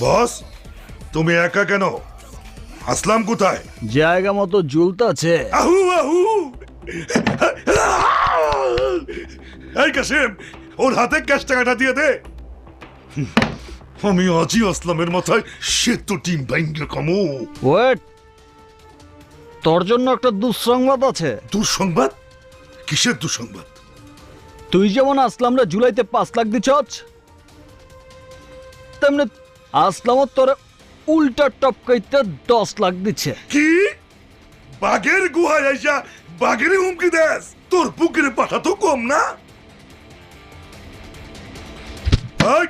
বস, তুমি একা কেন? আসলাম কোথায়? জায়গা মতো ঝুলতাছে। আহু আহু! এই কাসেম, ওর হাতে ক্যাশ টাকাটা দিয়ে দে। আমি আজই আসলামের মাথায় সে তো টিম ব্যাংকে কামো। ওয়েট, তোর জন্য একটা দুঃসংবাদ আছে। দুঃসংবাদ? কিসের দুঃসংবাদ? তুই যেমন আসলামরা জুলাইতে 5 লাখ দিছস, তেমনি আসলামও তোর উল্টা টপকাইতে 10 লাখ দিচ্ছে। কি? বাঘের গুহায় আইসা বাঘের হুমকি দেস? তোর বুকের পাঠা তো কম না? এই,